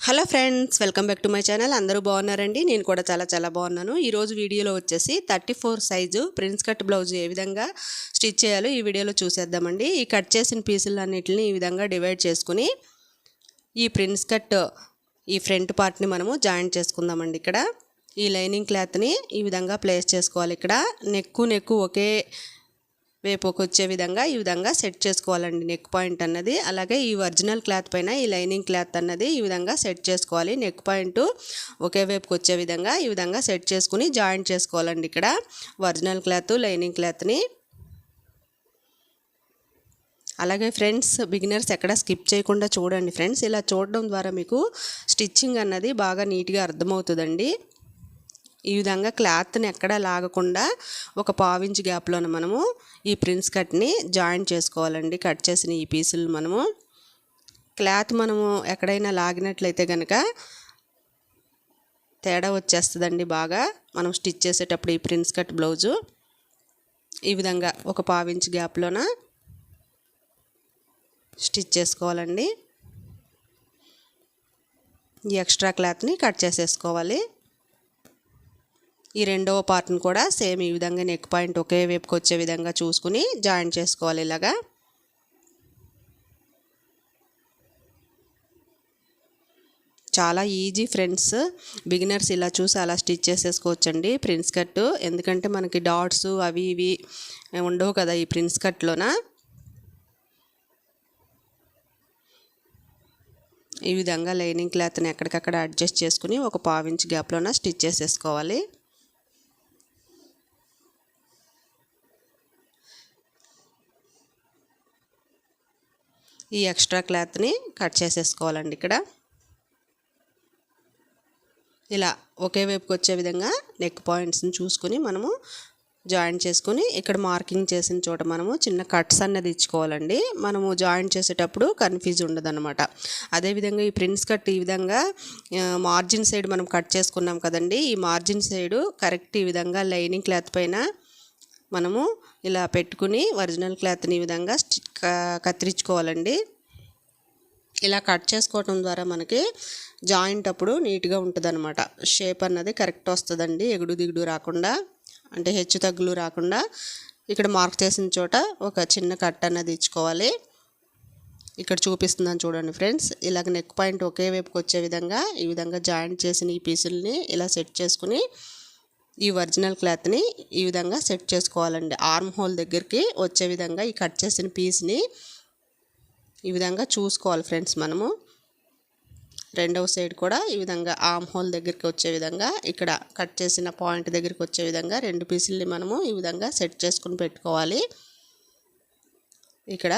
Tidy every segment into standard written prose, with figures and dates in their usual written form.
Hello friends, welcome back to my channel. అందరూ బాగున్నారండి? నేను కూడా చాలా బాగున్నాను. ఈరోజు వీడియోలో వచ్చేసి 34 సైజు ప్రిన్స్ కట్ బ్లౌజ్ ఏ విధంగా స్టిచ్ చేయాలో ఈ వీడియోలో చూసేద్దామండి. ఈ కట్ చేసిన పీసులన్నిటిని ఈ విధంగా డివైడ్ చేసుకుని ఈ ప్రిన్స్ కట్ ఈ ఫ్రంట్ పార్ట్ని మనము జాయింట్ చేసుకుందామండి. ఇక్కడ ఈ లైనింగ్ క్లాత్ని ఈ విధంగా ప్లేస్ చేసుకోవాలి. ఇక్కడ నెక్కు ఒకే వేపుకి వచ్చే విధంగా ఈ విధంగా సెట్ చేసుకోవాలండి నెక్ పాయింట్ అన్నది. అలాగే ఈ ఒరిజినల్ క్లాత్ పైన ఈ లైనింగ్ క్లాత్ అన్నది ఈ విధంగా సెట్ చేసుకోవాలి. నెక్ పాయింట్ ఒకే వేపుకి వచ్చే విధంగా ఈ విధంగా సెట్ చేసుకుని జాయింట్ చేసుకోవాలండి. ఇక్కడ ఒరిజినల్ క్లాత్ లైనింగ్ క్లాత్ని. అలాగే ఫ్రెండ్స్, బిగినర్స్ ఎక్కడ స్కిప్ చేయకుండా చూడండి ఫ్రెండ్స్. ఇలా చూడడం ద్వారా మీకు స్టిచ్చింగ్ అన్నది బాగా నీట్గా అర్థమవుతుందండి. ఈ విధంగా క్లాత్ని ఎక్కడా లాగకుండా ఒక పావించి గ్యాప్లోనే మనము ఈ ప్రిన్స్ కట్ని జాయింట్ చేసుకోవాలండి. కట్ చేసిన ఈ పీసులు మనము క్లాత్ మనము ఎక్కడైనా లాగినట్లయితే కనుక తేడా వచ్చేస్తుందండి బాగా. మనం స్టిచ్ చేసేటప్పుడు ఈ ప్రిన్స్ కట్ బ్లౌజు ఈ విధంగా ఒక పావించి గ్యాప్లోన స్టిచ్ చేసుకోవాలండి. ఈ ఎక్స్ట్రా క్లాత్ని కట్ చేసేసుకోవాలి. ఈ రెండవ పార్ట్ని కూడా సేమ్ ఈ విధంగా నెక్ పాయింట్ ఒకే వైపుకి వచ్చే విధంగా చూసుకుని జాయింట్ చేసుకోవాలి. ఇలాగా చాలా ఈజీ ఫ్రెండ్స్. బిగినర్స్ ఇలా చూసి అలా స్టిచ్ చేసేసుకోవచ్చండి ప్రిన్స్ కట్. ఎందుకంటే మనకి డాట్స్ అవి ఇవి ఉండవు కదా ఈ ప్రిన్స్ కట్లోన. ఈ విధంగా లైనింగ్ క్లాత్ని ఎక్కడికక్కడ అడ్జస్ట్ చేసుకుని ఒక పావించి గ్యాప్లోన స్టిచ్ చేసేసుకోవాలి. ఈ ఎక్స్ట్రా క్లాత్ని కట్ చేసేసుకోవాలండి. ఇక్కడ ఇలా ఒకే వైపుకి వచ్చే విధంగా నెక్ పాయింట్స్ని చూసుకుని మనము జాయింట్ చేసుకుని ఇక్కడ మార్కింగ్ చేసిన చోట మనము చిన్న కట్స్ అన్నది ఇచ్చుకోవాలండి. మనము జాయింట్ చేసేటప్పుడు కన్ఫ్యూజ్ ఉండదన్నమాట. అదేవిధంగా ఈ ప్రిన్స్ కట్ ఈ విధంగా మార్జిన్ సైడ్ మనం కట్ చేసుకున్నాం కదండి. ఈ మార్జిన్ సైడు కరెక్ట్ ఈ విధంగా లైనింగ్ క్లాత్ పైన మనము ఇలా పెట్టుకుని ఒరిజినల్ క్లాత్ని ఈ విధంగా కత్తిరించుకోవాలండి. ఇలా కట్ చేసుకోవటం ద్వారా మనకి జాయింట్ అప్పుడు నీట్గా ఉంటుంది అనమాట. షేప్ అన్నది కరెక్ట్ వస్తుందండి. ఎగుడు దిగుడు రాకుండా, అంటే హెచ్చు తగ్గులు రాకుండా ఇక్కడ మార్క్ చేసిన చోట ఒక చిన్న కట్ అన్నది ఇచ్చుకోవాలి. ఇక్కడ చూపిస్తున్నాను చూడండి ఫ్రెండ్స్. ఇలాగ నెక్ పాయింట్ ఒకే వైపుకి వచ్చే విధంగా ఈ విధంగా జాయింట్ చేసిన ఈ పీసుల్ని ఇలా సెట్ చేసుకుని ఈ ఒరిజినల్ క్లాత్ని ఈ విధంగా సెట్ చేసుకోవాలండి. ఆర్మ్ హోల్ దగ్గరికి వచ్చే విధంగా ఈ కట్ చేసిన పీస్ని ఈ విధంగా చూసుకోవాలి ఫ్రెండ్స్. మనము రెండవ సైడ్ కూడా ఈ విధంగా ఆర్మ్ హోల్ దగ్గరికి వచ్చే విధంగా ఇక్కడ కట్ చేసిన పాయింట్ దగ్గరికి వచ్చే విధంగా రెండు పీసుల్ని మనము ఈ విధంగా సెట్ చేసుకుని పెట్టుకోవాలి. ఇక్కడ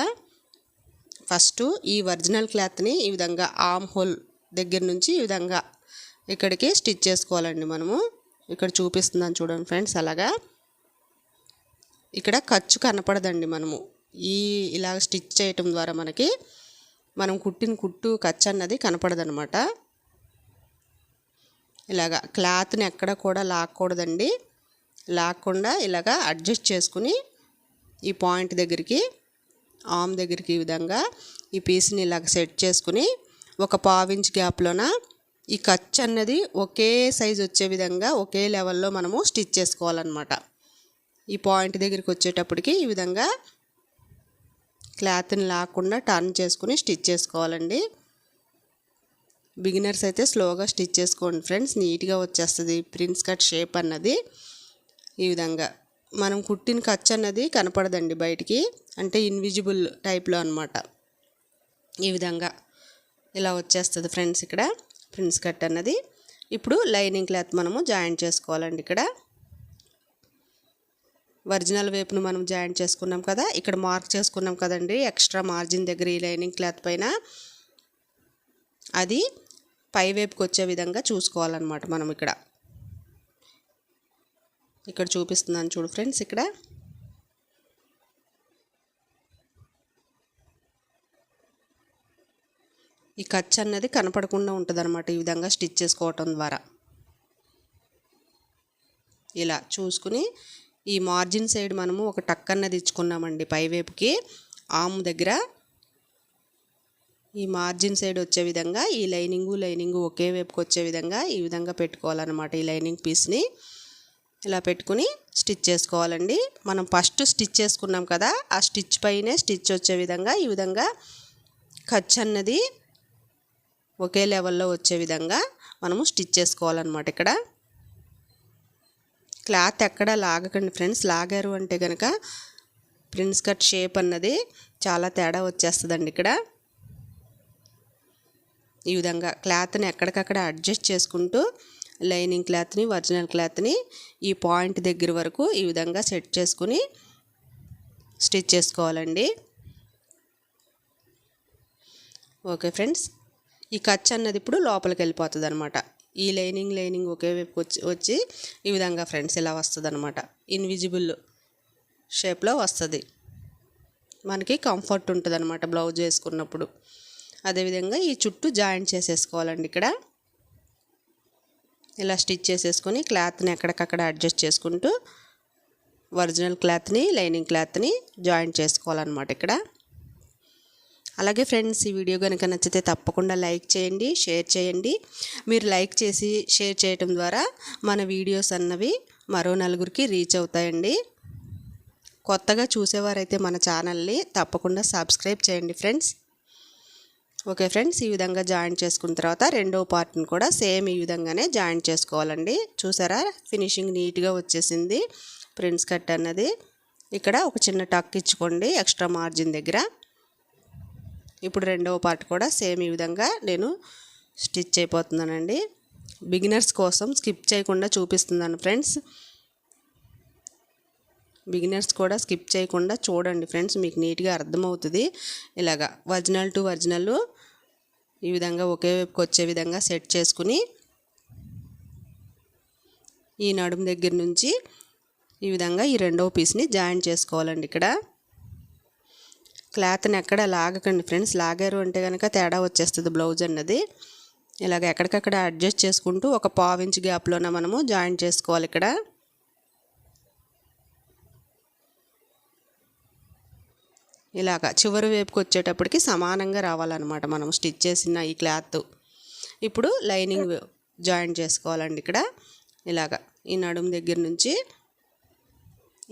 ఫస్ట్ ఈ ఒరిజినల్ క్లాత్ని ఈ విధంగా ఆర్మ్ హోల్ దగ్గర నుంచి ఈ విధంగా ఇక్కడికి స్టిచ్ చేసుకోవాలండి. మనము ఇక్కడ చూపిస్తున్నాను చూడండి ఫ్రెండ్స్. అలాగా ఇక్కడ ఖర్చు కనపడదండి. మనము ఇలాగ స్టిచ్ చేయటం ద్వారా మనకి మనం కుట్టిన కుట్టు ఖర్చు అన్నది కనపడదనమాట. ఇలాగా క్లాత్ని ఎక్కడ కూడా లాక్కూడదండి. లాక్కుండా ఇలాగా అడ్జస్ట్ చేసుకుని ఈ పాయింట్ దగ్గరికి ఆర్మ్ దగ్గరికి ఈ విధంగా ఈ పీస్ని ఇలాగ సెట్ చేసుకుని ఒక పావించి గ్యాప్లోన ఈ ఖర్చు అన్నది ఒకే సైజు వచ్చే విధంగా ఒకే లెవెల్లో మనము స్టిచ్ చేసుకోవాలన్నమాట. ఈ పాయింట్ దగ్గరికి వచ్చేటప్పటికి ఈ విధంగా క్లాత్ని లాక్కుండా టర్న్ చేసుకుని స్టిచ్ చేసుకోవాలండి. బిగినర్స్ అయితే స్లోగా స్టిచ్ చేసుకోండి ఫ్రెండ్స్. నీట్గా వచ్చేస్తుంది ప్రిన్స్ కట్ షేప్ అన్నది. ఈ విధంగా మనం కుట్టిన ఖర్చు అన్నది కనపడదండి బయటికి, అంటే ఇన్విజిబుల్ టైప్లో అనమాట. ఈ విధంగా ఇలా వచ్చేస్తుంది ఫ్రెండ్స్ ఇక్కడ ప్రిన్స్ కట్ అన్నది. ఇప్పుడు లైనింగ్ క్లాత్ మనము జాయింట్ చేసుకోవాలండి. ఇక్కడ ఒరిజినల్ వైపును మనం జాయింట్ చేసుకున్నాం కదా, ఇక్కడ మార్క్ చేసుకున్నాం కదండి ఎక్స్ట్రా మార్జిన్ దగ్గర ఈ లైనింగ్ క్లాత్ పైన, అది పై వైపుకి వచ్చే విధంగా చూసుకోవాలన్నమాట. మనం ఇక్కడ చూపిస్తున్నాను చూడు ఫ్రెండ్స్. ఇక్కడ ఈ ఖర్చు అన్నది కనపడకుండా ఉంటుంది అనమాట ఈ విధంగా స్టిచ్ చేసుకోవటం ద్వారా. ఇలా చూసుకుని ఈ మార్జిన్ సైడ్ మనము ఒక టక్ అన్నది ఇచ్చుకున్నామండి పై వైపుకి ఆర్మ్ దగ్గర. ఈ మార్జిన్ సైడ్ వచ్చే విధంగా ఈ లైనింగు ఒకే వైపుకి వచ్చే విధంగా ఈ విధంగా పెట్టుకోవాలన్నమాట. ఈ లైనింగ్ పీస్ని ఇలా పెట్టుకుని స్టిచ్ చేసుకోవాలండి. మనం ఫస్ట్ స్టిచ్ చేసుకున్నాం కదా, ఆ స్టిచ్ పైనే స్టిచ్ వచ్చే విధంగా ఈ విధంగా ఖర్చు అన్నది ఒకే లెవెల్లో వచ్చే విధంగా మనము స్టిచ్ చేసుకోవాలన్నమాట. ఇక్కడ క్లాత్ ఎక్కడ లాగకండి ఫ్రెండ్స్. లాగారు అంటే కనుక ప్రిన్స్ కట్ షేప్ అన్నది చాలా తేడా వచ్చేస్తుందండి. ఇక్కడ ఈ విధంగా క్లాత్ని ఎక్కడికక్కడ అడ్జస్ట్ చేసుకుంటూ లైనింగ్ క్లాత్ని ఒరిజినల్ క్లాత్ని ఈ పాయింట్ దగ్గర వరకు ఈ విధంగా సెట్ చేసుకుని స్టిచ్ చేసుకోవాలండి. ఓకే ఫ్రెండ్స్, ఈ ఖర్చు అన్నది ఇప్పుడు లోపలికి వెళ్ళిపోతుంది అనమాట. ఈ లైనింగ్ ఒకే వైపు వచ్చి ఈ విధంగా ఫ్రెండ్స్ ఇలా వస్తుంది అనమాట. ఇన్విజిబుల్ షేప్లో వస్తుంది. మనకి కంఫర్ట్ ఉంటుంది అనమాట బ్లౌజ్ వేసుకున్నప్పుడు. అదేవిధంగా ఈ చుట్టూ జాయింట్ చేసేసుకోవాలండి. ఇక్కడ ఇలా స్టిచ్ చేసేసుకొని క్లాత్ని ఎక్కడికక్కడ అడ్జస్ట్ చేసుకుంటూ ఒరిజినల్ క్లాత్ని లైనింగ్ క్లాత్ని జాయింట్ చేసుకోవాలన్నమాట ఇక్కడ. అలాగే ఫ్రెండ్స్, ఈ వీడియో కనుక నచ్చితే తప్పకుండా లైక్ చేయండి, షేర్ చేయండి. మీరు లైక్ చేసి షేర్ చేయటం ద్వారా మన వీడియోస్ అన్నవి మరో నలుగురికి రీచ్ అవుతాయండి. కొత్తగా చూసేవారైతే మన ఛానల్ని తప్పకుండా సబ్స్క్రైబ్ చేయండి ఫ్రెండ్స్. ఓకే ఫ్రెండ్స్, ఈ విధంగా జాయింట్ చేసుకున్న తర్వాత రెండో పార్ట్ని కూడా సేమ్ ఈ విధంగానే జాయింట్ చేసుకోవాలండి. చూసారా, ఫినిషింగ్ నీట్గా వచ్చేసింది ప్రిన్స్ కట్ అన్నది. ఇక్కడ ఒక చిన్న టక్ ఇచ్చుకోండి ఎక్స్ట్రా మార్జిన్ దగ్గర. ఇప్పుడు రెండవ పార్ట్ కూడా సేమ్ ఈ విధంగా నేను స్టిచ్ అయిపోతున్నానండి. బిగినర్స్ కోసం స్కిప్ చేయకుండా చూపిస్తున్నాను ఫ్రెండ్స్. బిగినర్స్ కూడా స్కిప్ చేయకుండా చూడండి ఫ్రెండ్స్, మీకు నీట్గా అర్థమవుతుంది. ఇలాగా ఒరిజినల్ టు ఒరిజినల్ ఈ విధంగా ఒకే వైపుకి వచ్చే విధంగా సెట్ చేసుకుని ఈ నడుము దగ్గర నుంచి ఈ విధంగా ఈ రెండవ పీస్ని జాయింట్ చేసుకోవాలండి. ఇక్కడ క్లాత్ని ఎక్కడ లాగకండి ఫ్రెండ్స్. లాగారు అంటే కనుక తేడా వచ్చేస్తుంది బ్లౌజ్ అన్నది. ఇలాగ ఎక్కడికక్కడ అడ్జస్ట్ చేసుకుంటూ ఒక పావించ్ గ్యాప్లోనే మనము జాయింట్ చేసుకోవాలి. ఇక్కడ ఇలాగ చివరి వైపుకి వచ్చేటప్పటికి సమానంగా రావాలన్నమాట మనం స్టిచ్ చేసిన ఈ క్లాత్. ఇప్పుడు లైనింగ్ జాయింట్ చేసుకోవాలండి. ఇక్కడ ఇలాగ ఈ నడుము దగ్గర నుంచి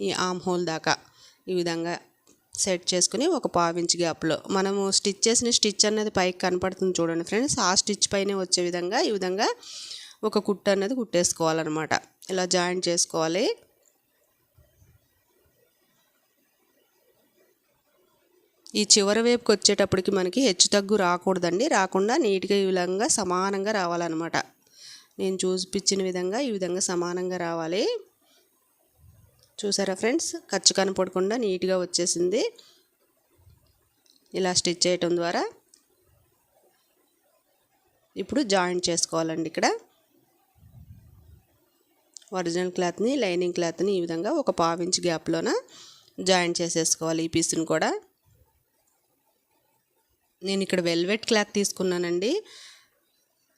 ఈ ఆమ్ హోల్ దాకా ఈ విధంగా సెట్ చేసుకుని ఒక పావించ్ గ్యాప్లో మనము స్టిచ్ చేసిన స్టిచ్ అనేది పైకి కనపడుతుంది చూడండి ఫ్రెండ్స్. ఆ స్టిచ్ పైనే వచ్చే విధంగా ఈ విధంగా ఒక కుట్టు అనేది కుట్టేసుకోవాలన్నమాట. ఇలా జాయింట్ చేసుకోవాలి. ఈ చివరి వైపుకి వచ్చేటప్పటికి మనకి హెచ్చు తగ్గు రాకూడదండి. రాకుండా నీట్గా ఈ విధంగా సమానంగా రావాలన్నమాట. నేను చూపించిన విధంగా ఈ విధంగా సమానంగా రావాలి. చూసారా ఫ్రెండ్స్, ఖర్చు కనపడకుండా నీట్గా వచ్చేసింది. ఇలా స్టిచ్ చేయటం ద్వారా ఇప్పుడు జాయింట్ చేసుకోవాలండి. ఇక్కడ ఒరిజినల్ క్లాత్ని లైనింగ్ క్లాత్ని ఈ విధంగా ఒక పావించ్ గ్యాప్లోన జాయింట్ చేసేసుకోవాలి. ఈ పీస్ని కూడా నేను ఇక్కడ వెల్వెట్ క్లాత్ తీసుకున్నానండి.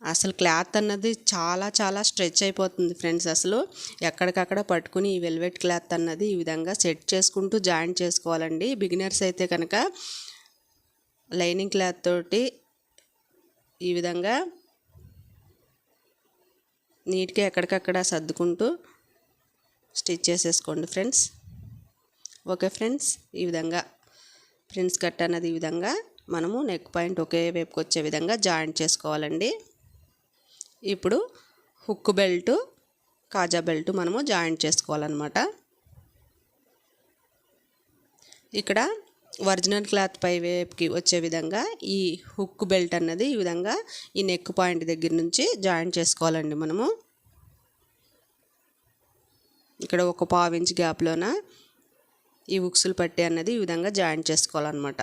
అసలు క్లాత్ అన్నది చాలా చాలా స్ట్రెచ్ అయిపోతుంది ఫ్రెండ్స్. అసలు ఎక్కడికక్కడ పట్టుకుని ఈ వెల్వెట్ క్లాత్ అన్నది ఈ విధంగా సెట్ చేసుకుంటూ జాయింట్ చేసుకోవాలండి. బిగినర్స్ అయితే కనుక లైనింగ్ క్లాత్ తోటి ఈ విధంగా నీట్గా ఎక్కడికక్కడ సర్దుకుంటూ స్టిచ్ చేసేసుకోండి ఫ్రెండ్స్. ఓకే ఫ్రెండ్స్, ఈ విధంగా ప్రిన్స్ కట్ అన్నది ఈ విధంగా మనము నెక్ పాయింట్ ఒకే వైపుకి వచ్చే విధంగా జాయింట్ చేసుకోవాలండి. ఇప్పుడు హుక్ బెల్ట్ కాజా బెల్ట్ మనము జాయింట్ చేసుకోవాలన్నమాట. ఇక్కడ ఒరిజినల్ క్లాత్ పై వైపుకి వచ్చే విధంగా ఈ హుక్ బెల్ట్ అన్నది ఈ విధంగా ఈ నెక్ పాయింట్ దగ్గర నుంచి జాయింట్ చేసుకోవాలండి. మనము ఇక్కడ ఒక పావించ్ గ్యాప్లోన ఈ హుక్స్లు పట్టి అన్నది ఈ విధంగా జాయింట్ చేసుకోవాలన్నమాట.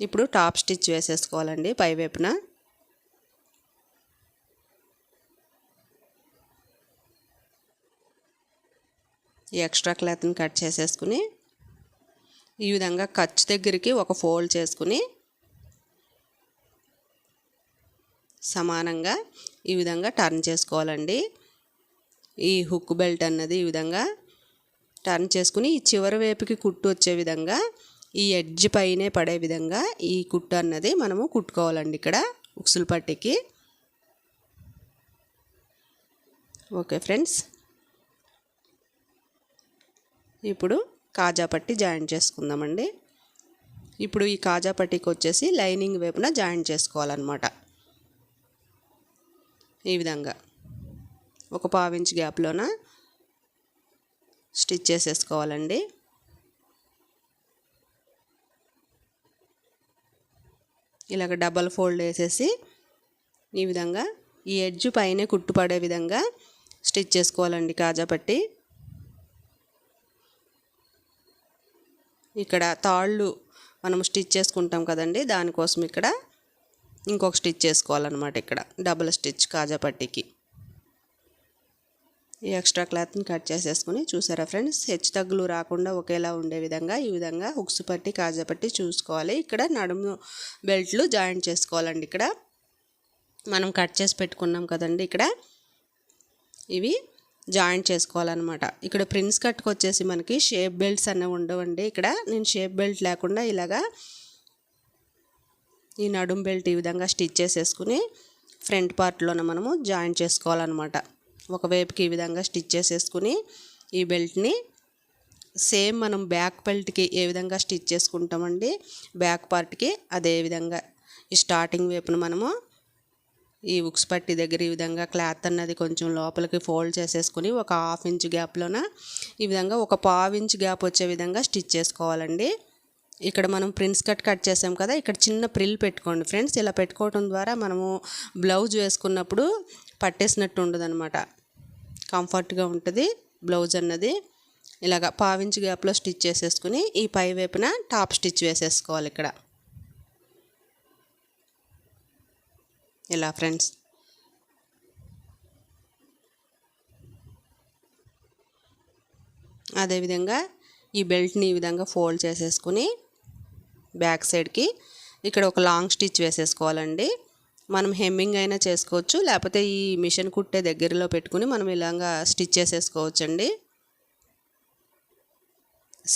ఇప్పుడు టాప్ స్టిచ్ వేసేసుకోవాలండి పై వైపున. ఈ ఎక్స్ట్రా క్లాత్ని కట్ చేసేసుకుని ఈ విధంగా ఖర్చు దగ్గరికి ఒక ఫోల్డ్ చేసుకుని సమానంగా ఈ విధంగా టర్న్ చేసుకోవాలండి. ఈ హుక్ బెల్ట్ అన్నది ఈ విధంగా టర్న్ చేసుకుని ఈ చివరి వైపుకి కుట్టు వచ్చే విధంగా ఈ ఎడ్జ్ పైనే పడే విధంగా ఈ కుట్టు అన్నది మనము కుట్టుకోవాలండి ఇక్కడ ఉక్సులు పట్టికి. ఓకే ఫ్రెండ్స్, ఇప్పుడు కాజా పట్టి జాయింట్ చేసుకుందామండి. ఇప్పుడు ఈ కాజా పట్టికి వచ్చేసి లైనింగ్ వైపున జాయింట్ చేసుకోవాలన్నమాట. ఈ విధంగా ఒక 1/2 ఇంచ్ గ్యాప్లోన స్టిచ్ చేసేసుకోవాలండి. ఇలాగ డబల్ ఫోల్డ్ వేసేసి ఈ విధంగా ఈ ఎడ్జ్ పైనే కుట్టుపడే విధంగా స్టిచ్ చేసుకోవాలండి కాజా పట్టి. ఇక్కడ తాళ్ళు మనం స్టిచ్ చేసుకుంటాం కదండి, దానికోసం ఇక్కడ ఇంకొక స్టిచ్ చేసుకోవాలన్నమాట. ఇక్కడ డబుల్ స్టిచ్ కాజా పట్టికి. ఈ ఎక్స్ట్రా క్లాత్ని కట్ చేసేసుకుని చూసారా ఫ్రెండ్స్, హెచ్చు తగ్గులు రాకుండా ఒకేలా ఉండే విధంగా ఈ విధంగా హుక్స్ పట్టి కాజా పట్టి చూసుకోవాలి. ఇక్కడ నడుము బెల్ట్లు జాయింట్ చేసుకోవాలండి. ఇక్కడ మనం కట్ చేసి పెట్టుకున్నాం కదండి, ఇక్కడ ఇవి జాయింట్ చేసుకోవాలన్నమాట. ఇక్కడ ప్రిన్స్ కట్కి వచ్చేసి మనకి షేప్ బెల్ట్స్ అనేవి ఉండవండి. ఇక్కడ నేను షేప్ బెల్ట్ లేకుండా ఇలాగా ఈ నడుము బెల్ట్ ఈ విధంగా స్టిచ్ చేసేసుకుని ఫ్రంట్ పార్ట్లోనే మనము జాయింట్ చేసుకోవాలన్నమాట. ఒకవైపుకి ఈ విధంగా స్టిచ్ చేసేసుకుని ఈ బెల్ట్ని సేమ్ మనం బ్యాక్ బెల్ట్కి ఏ విధంగా స్టిచ్ చేసుకుంటామండి బ్యాక్ పార్ట్కి, అదే విధంగా ఈ స్టార్టింగ్ వైపున మనము ఈ ఉక్స్ పట్టి దగ్గర ఈ విధంగా క్లాత్ అన్నది కొంచెం లోపలికి ఫోల్డ్ చేసేసుకుని ఒక 1/2 ఇంచ్ గ్యాప్లోన ఈ విధంగా ఒక 1/4 ఇంచ్ గ్యాప్ వచ్చే విధంగా స్టిచ్ చేసుకోవాలండి. ఇక్కడ మనం ప్రిన్స్ కట్ చేసాం కదా, ఇక్కడ చిన్న ప్రిల్ పెట్టుకోండి ఫ్రెండ్స్. ఇలా పెట్టుకోవడం ద్వారా మనము బ్లౌజ్ వేసుకున్నప్పుడు పట్టేసినట్టు ఉండదన్నమాట, కంఫర్ట్గా ఉంటుంది బ్లౌజ్ అన్నది. ఇలాగ 1/4 ఇంచ్ గ్యాప్లో స్టిచ్ చేసేసుకుని ఈ పై వైపున టాప్ స్టిచ్ వేసేసుకోవాలి ఇక్కడ. ఇలా ఫ్రెండ్స్, అదేవిధంగా ఈ బెల్ట్ని ఈ విధంగా ఫోల్డ్ చేసేసుకుని బ్యాక్ సైడ్కి ఇక్కడ ఒక లాంగ్ స్టిచ్ వేసేసుకోవాలండి. మనం హెమ్మింగ్ అయినా చేసుకోవచ్చు, లేకపోతే ఈ మిషన్ కుట్టే దగ్గరలో పెట్టుకుని మనం ఇలాగా స్టిచ్ చేసేసుకోవచ్చండి.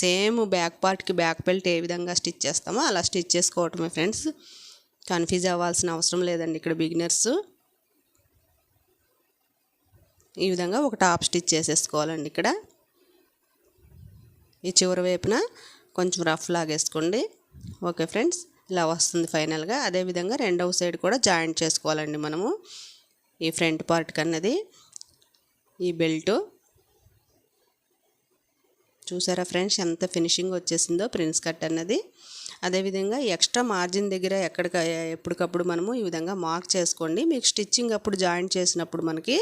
సేమ్ బ్యాక్ పార్ట్కి బ్యాక్ బెల్ట్ ఏ విధంగా స్టిచ్ చేస్తామో అలా స్టిచ్ చేసుకోవటమే ఫ్రెండ్స్. కన్ఫ్యూజ్ అవ్వాల్సిన అవసరం లేదండి ఇక్కడ బిగినర్స్. ఈ విధంగా ఒక టాప్ స్టిచ్ చేసేసుకోవాలండి. ఇక్కడ ఈ చివరి వైపున కొంచెం రఫ్ లాగేసుకోండి. ఓకే ఫ్రెండ్స్, ఇలా వస్తుంది ఫైనల్గా. అదేవిధంగా రెండవ సైడ్ కూడా జాయింట్ చేసుకోవాలండి మనము. ఈ ఫ్రంట్ పార్ట్కి అన్నది ఈ బెల్టు చూసారా ఫ్రెండ్స్ ఎంత ఫినిషింగ్ వచ్చేసిందో ప్రిన్స్ కట్ అన్నది. అదేవిధంగా ఎక్స్ట్రా మార్జిన్ దగ్గర ఎప్పటికప్పుడు మనము ఈ విధంగా మార్క్ చేసుకోండి. మీకు స్టిచ్చింగ్ అప్పుడు జాయింట్ చేసినప్పుడు మనకి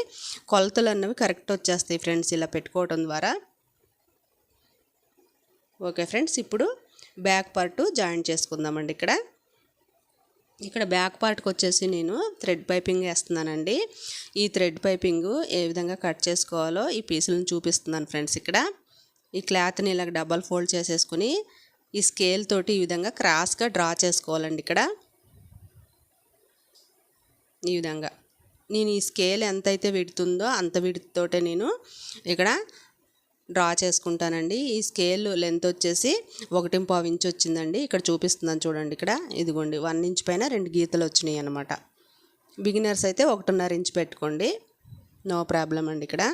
కొలతలు అన్నవి కరెక్ట్ వచ్చేస్తాయి ఫ్రెండ్స్ ఇలా పెట్టుకోవడం ద్వారా. ఓకే ఫ్రెండ్స్, ఇప్పుడు బ్యాక్ పార్ట్ జాయింట్ చేసుకుందామండి. ఇక్కడ బ్యాక్ పార్ట్కి వచ్చేసి నేను థ్రెడ్ పైపింగ్ వేస్తున్నానండి. ఈ థ్రెడ్ పైపింగ్ ఏ విధంగా కట్ చేసుకోవాలో ఈ పీసులను చూపిస్తున్నాను ఫ్రెండ్స్. ఇక్కడ ఈ క్లాత్ని ఇలా డబల్ ఫోల్డ్ చేసేసుకుని ఈ స్కేల్ తోటి ఈ విధంగా క్రాస్గా డ్రా చేసుకోవాలండి. ఇక్కడ ఈ విధంగా నేను ఈ స్కేల్ ఎంతైతే విడుతుందో అంత విడుతోటే నేను ఇక్కడ డ్రా చేసుకుంటానండి. ఈ స్కేల్ లెంత్ వచ్చేసి 1.5 ఇంచ్ వచ్చిందండి. ఇక్కడ చూపిస్తున్నాను చూడండి. ఇక్కడ ఇదిగోండి 1 ఇంచ్ పైన 2 గీతలు వచ్చినాయి అన్నమాట. బిగినర్స్ అయితే 1.5 ఇంచ్ పెట్టుకోండి, నో ప్రాబ్లం అండి. ఇక్కడ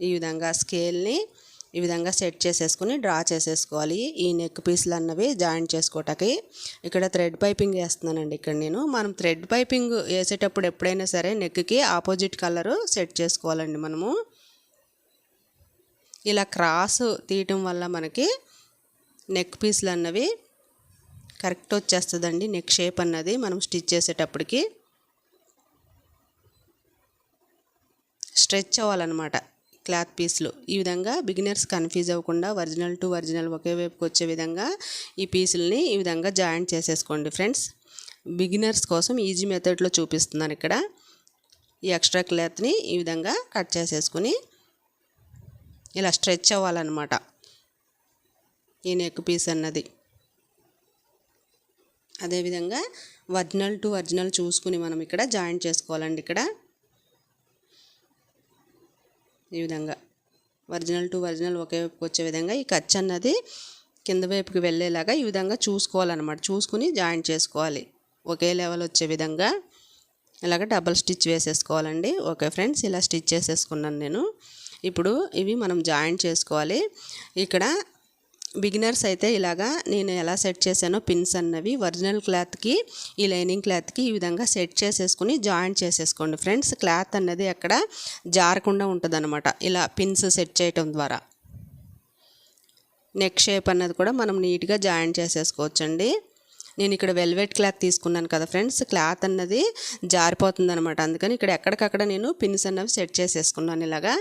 ఈ విధంగా స్కేల్ని ఈ విధంగా సెట్ చేసేసుకుని డ్రా చేసేసుకోవాలి. ఈ నెక్ పీస్లు అన్నవి జాయింట్ చేసుకోవటానికి ఇక్కడ థ్రెడ్ పైపింగ్ వేస్తున్నానండి. ఇక్కడ మనం థ్రెడ్ పైపింగ్ వేసేటప్పుడు ఎప్పుడైనా సరే నెక్కి ఆపోజిట్ కలరు సెట్ చేసుకోవాలండి. మనము ఇలా క్రాస్ తీయటం వల్ల మనకి నెక్ పీస్లు అన్నవి కరెక్ట్ వచ్చేస్తుందండి. నెక్ షేప్ అన్నది మనం స్టిచ్ చేసేటప్పటికి స్ట్రెచ్ అవ్వాలన్నమాట క్లాత్ పీస్లు. ఈ విధంగా బిగినర్స్ కన్ఫ్యూజ్ అవ్వకుండా ఒరిజినల్ టు ఒరిజినల్ ఒకే వైపుకి వచ్చే విధంగా ఈ పీసులని ఈ విధంగా జాయింట్ చేసేసుకోండి ఫ్రెండ్స్. బిగినర్స్ కోసం ఈజీ మెథడ్లో చూపిస్తున్నాను. ఇక్కడ ఈ ఎక్స్ట్రా క్లాత్ని ఈ విధంగా కట్ చేసేసుకుని ఇలా స్ట్రెచ్ అవ్వాలన్నమాట ఈ నెక్ పీస్ అన్నది. అదేవిధంగా ఒరిజినల్ టు ఒరిజినల్ చూసుకుని మనం ఇక్కడ జాయింట్ చేసుకోవాలండి. ఇక్కడ ఈ విధంగా ఒరిజినల్ టు ఒరిజినల్ ఒకే వైపుకి వచ్చే విధంగా ఈ ఖర్చు అన్నది కింద వైపుకి వెళ్ళేలాగా ఈ విధంగా చూసుకోవాలన్నమాట. చూసుకుని జాయింట్ చేసుకోవాలి. ఒకే లెవెల్ వచ్చే విధంగా ఇలాగ డబల్ స్టిచ్ వేసేసుకోవాలండి. ఓకే ఫ్రెండ్స్, ఇలా స్టిచ్ చేసేసుకున్నాను నేను. ఇప్పుడు ఇవి మనం జాయింట్ చేసుకోవాలి. ఇక్కడ బిగినర్స్ అయితే ఇలాగా నేను ఎలా సెట్ చేశానో పిన్స్ అన్నవి ఒరిజినల్ క్లాత్కి ఈ లైనింగ్ క్లాత్కి ఈ విధంగా సెట్ చేసేసుకుని జాయింట్ చేసేసుకోండి ఫ్రెండ్స్. క్లాత్ అన్నది అక్కడ జారకుండా ఉంటుందన్నమాట ఇలా పిన్స్ సెట్ చేయటం ద్వారా. నెక్ షేప్ అన్నది కూడా మనం నీట్గా జాయింట్ చేసేసుకోవచ్చండి. నేను ఇక్కడ వెల్వెట్ క్లాత్ తీసుకున్నాను కదా ఫ్రెండ్స్, క్లాత్ అన్నది జారిపోతుంది అనమాట. అందుకని ఇక్కడ ఎక్కడికక్కడ నేను పిన్స్ అన్నవి సెట్ చేసేసుకున్నాను. ఇలాగా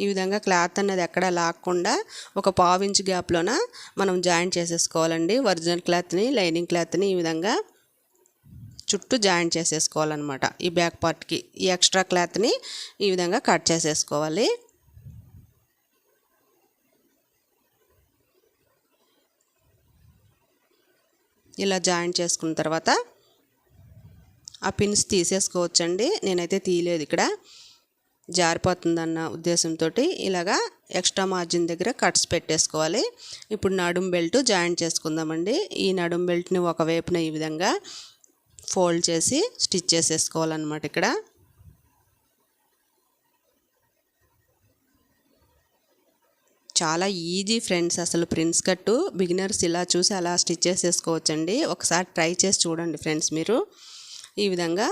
ఈ విధంగా క్లాత్ అన్నది ఎక్కడ లాక్కుండా ఒక 1/2 ఇంచ్ గ్యాప్లోన మనం జాయింట్ చేసేసుకోవాలండి. ఒరిజినల్ క్లాత్ని లైనింగ్ క్లాత్ని ఈ విధంగా చుట్టూ జాయింట్ చేసేసుకోవాలన్నమాట. ఈ బ్యాక్ పార్ట్కి ఈ ఎక్స్ట్రా క్లాత్ని ఈ విధంగా కట్ చేసేసుకోవాలి. ఇలా జాయింట్ చేసుకున్న తర్వాత ఆ పిన్స్ తీసేసుకోవచ్చండి. నేనైతే తీయలేదు, ఇక్కడ జారిపోతుందన్న ఉద్దేశంతో ఇలాగా ఎక్స్ట్రా మార్జిన్ దగ్గర కట్స్ పెట్టేసుకోవాలి. ఇప్పుడు నడుం బెల్ట్ జాయింట్ చేసుకుందామండి. ఈ నడుం బెల్ట్ని ఒకవైపున ఈ విధంగా ఫోల్డ్ చేసి స్టిచ్ చేసేసుకోవాలన్నమాట. ఇక్కడ చాలా ఈజీ ఫ్రెండ్స్, అసలు ప్రిన్స్ కట్టు బిగినర్స్ ఇలా చూసి అలా స్టిచ్ చేసేసుకోవచ్చండి. ఒకసారి ట్రై చేసి చూడండి ఫ్రెండ్స్ మీరు. ఈ విధంగా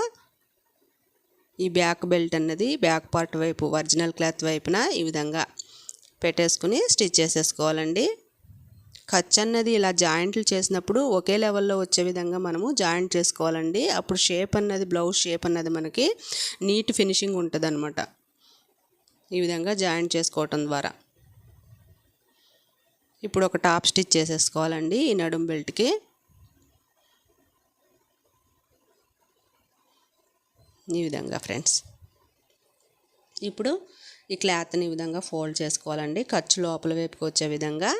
ఈ బ్యాక్ బెల్ట్ అన్నది బ్యాక్ పార్ట్ వైపు ఒరిజినల్ క్లాత్ వైపున ఈ విధంగా పెట్టేసుకుని స్టిచ్ చేసేసుకోవాలండి. ఖర్చు అన్నది ఇలా జాయింట్లు చేసినప్పుడు ఒకే లెవెల్లో వచ్చే విధంగా మనము జాయింట్ చేసుకోవాలండి. అప్పుడు షేప్ అన్నది బ్లౌజ్ షేప్ అన్నది మనకి నీట్ ఫినిషింగ్ ఉంటుంది అనమాట. ఈ విధంగా జాయింట్ చేసుకోవటం ద్వారా ఇప్పుడు ఒక టాప్ స్టిచ్ చేసేసుకోవాలండి ఈ నడుం బెల్ట్కి. ఈ విధంగా ఫ్రెండ్స్ ఇప్పుడు ఈ క్లాత్ని ఈ విధంగా ఫోల్డ్ చేసుకోవాలండి. ఖర్చు లోపల వైపుకి వచ్చే విధంగా